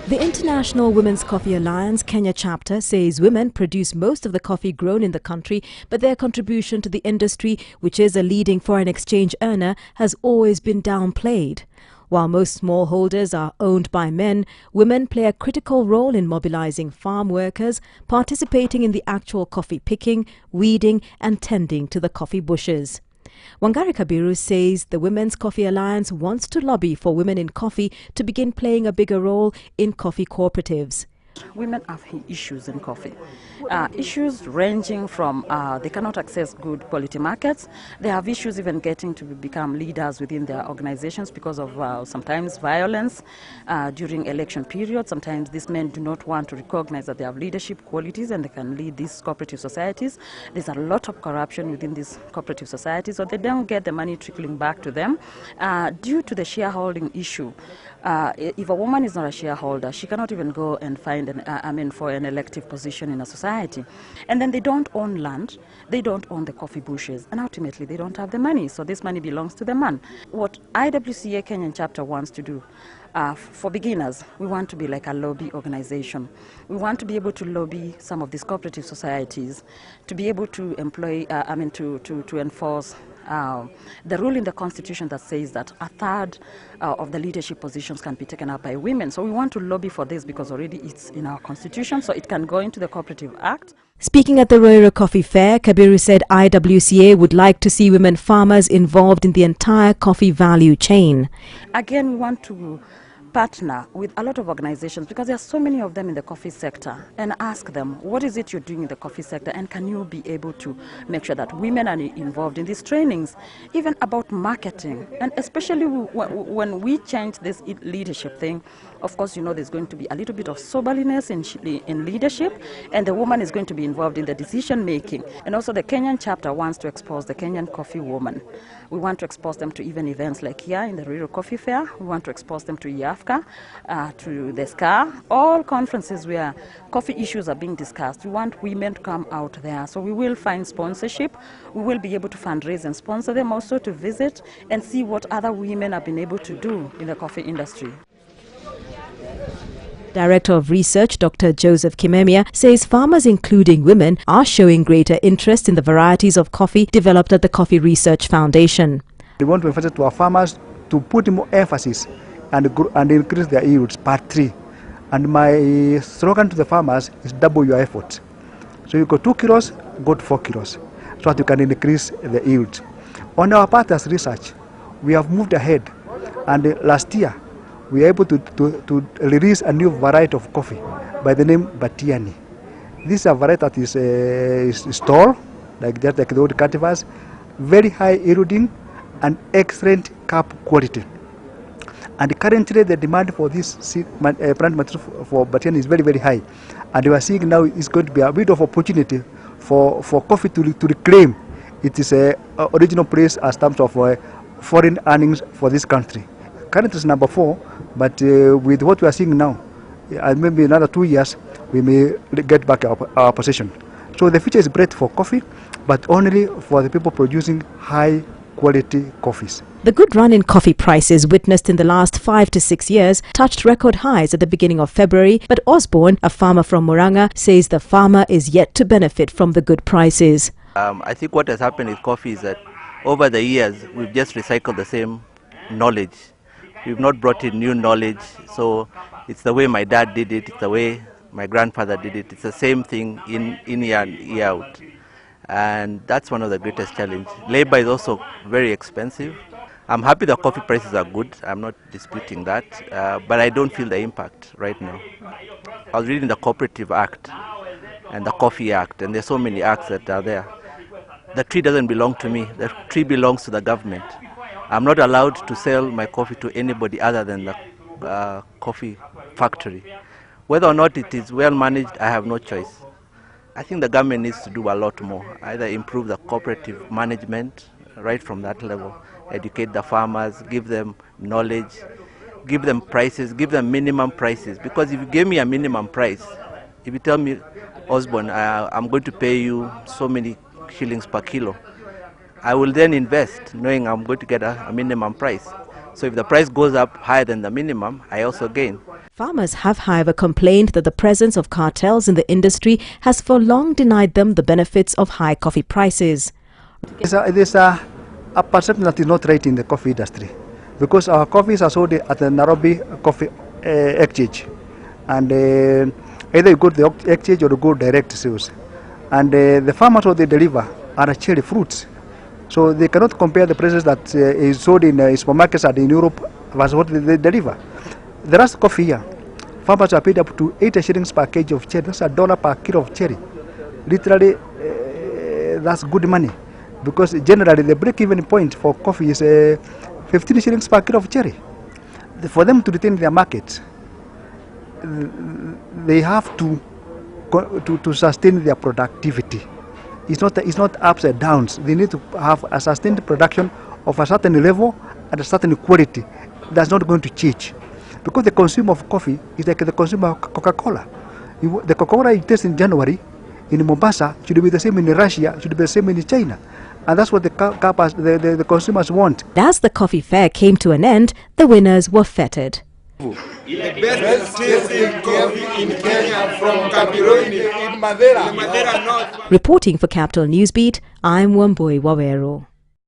The International Women's Coffee Alliance Kenya chapter says women produce most of the coffee grown in the country, but their contribution to the industry, which is a leading foreign exchange earner, has always been downplayed. While most smallholders are owned by men, women play a critical role in mobilizing farm workers, participating in the actual coffee picking, weeding and tending to the coffee bushes. Wangari Kabiru says the Women's Coffee Alliance wants to lobby for women in coffee to begin playing a bigger role in coffee cooperatives. Women have issues in coffee. Issues ranging from they cannot access good quality markets. They have issues even getting to become leaders within their organizations because of sometimes violence during election periods. Sometimes these men do not want to recognize that they have leadership qualities and they can lead these cooperative societies. There's a lot of corruption within these cooperative societies, so they don't get the money trickling back to them due to the shareholding issue. If a woman is not a shareholder, she cannot even go and find for an elective position in a society. And then they don't own land, they don't own the coffee bushes, and ultimately they don't have the money. So this money belongs to the man. What IWCA Kenyan chapter wants to do, for beginners, we want to be like a lobby organization. We want to be able to lobby some of these cooperative societies to be able to employ, to enforce the rule in the Constitution that says that a third of the leadership positions can be taken up by women. So we want to lobby for this because already it's in our Constitution, so it can go into the Cooperative Act. Speaking at the Ruiru Coffee Fair, Kabiru said IWCA would like to see women farmers involved in the entire coffee value chain. Again, we want to partner with a lot of organizations because there are so many of them in the coffee sector and ask them, what is it you're doing in the coffee sector, and can you be able to make sure that women are involved in these trainings, even about marketing, and especially when we change this leadership thing. Of course, you know, there's going to be a little bit of soberliness in leadership, and the woman is going to be involved in the decision making. And also the Kenyan chapter wants to expose the Kenyan coffee woman. We want to expose them to even events like here in the Ruiru Coffee Fair. We want to expose them to IAFCA, to the SCAR, all conferences where coffee issues are being discussed. We want women to come out there. So we will find sponsorship. We will be able to fundraise and sponsor them, also to visit and see what other women have been able to do in the coffee industry. Director of Research, Dr. Joseph Kimemia, says farmers, including women, are showing greater interest in the varieties of coffee developed at the Coffee Research Foundation. We want to emphasize to our farmers to put more emphasis and increase their yields per tree. And my slogan to the farmers is double your efforts. So you go 2 kilos, go to 4 kilos, so that you can increase the yield. On our part as research, we have moved ahead, and last year we were able to release a new variety of coffee by the name Batiani. This is a variety that is tall, like the old cultivars, very high yielding and excellent cup quality. And currently the demand for this plant material for Batiani is very, very high. And we are seeing now it's going to be a bit of opportunity for coffee to reclaim its original place as terms of foreign earnings for this country. Currently it's number 4, but with what we are seeing now, maybe another 2 years, we may get back our position. So the future is bright for coffee, but only for the people producing high quality coffees. The good run in coffee prices witnessed in the last 5 to 6 years touched record highs at the beginning of February, but Osborne, a farmer from Muranga, says the farmer is yet to benefit from the good prices. I think what has happened with coffee is that over the years we've just recycled the same knowledge. We've not brought in new knowledge, so it's the way my dad did it, it's the way my grandfather did it. It's the same thing in year and year out. And that's one of the greatest challenges. Labor is also very expensive. I'm happy the coffee prices are good, I'm not disputing that, but I don't feel the impact right now. I was reading the Cooperative Act and the Coffee Act, and there's so many acts that are there. The tree doesn't belong to me, the tree belongs to the government. I'm not allowed to sell my coffee to anybody other than the coffee factory. Whether or not it is well managed, I have no choice. I think the government needs to do a lot more, either improve the cooperative management right from that level, educate the farmers, give them knowledge, give them prices, give them minimum prices. Because if you give me a minimum price, if you tell me, Osborne, I'm going to pay you so many shillings per kilo, I will then invest knowing I'm going to get a minimum price. So if the price goes up higher than the minimum, I also gain. Farmers have, however, complained that the presence of cartels in the industry has for long denied them the benefits of high coffee prices. There's a perception that is not right in the coffee industry, because our coffees are sold at the Nairobi Coffee Exchange, and either you go to the exchange or you go direct sales. And the farmers what they deliver are actually fruits, so they cannot compare the prices that is sold in supermarkets and in Europe versus what they deliver. The rest coffee here, farmers are paid up to 80 shillings per kg of cherry. That's $1 per kilo of cherry. Literally, that's good money, because generally the break-even point for coffee is 15 shillings per kilo of cherry. For them to retain their market, they have to sustain their productivity. It's not ups and downs. They need to have a sustained production of a certain level and a certain quality. That's not going to change, because the consumer of coffee is like the consumer of Coca-Cola. The Coca-Cola you taste in January in Mombasa should be the same in Russia, should be the same in China. And that's what the consumers want. As the coffee fair came to an end, the winners were feted. The best tasting coffee in Kenya from Capiroini in Madeira North. Reporting for Capital Newsbeat, I'm Wambui Wawero.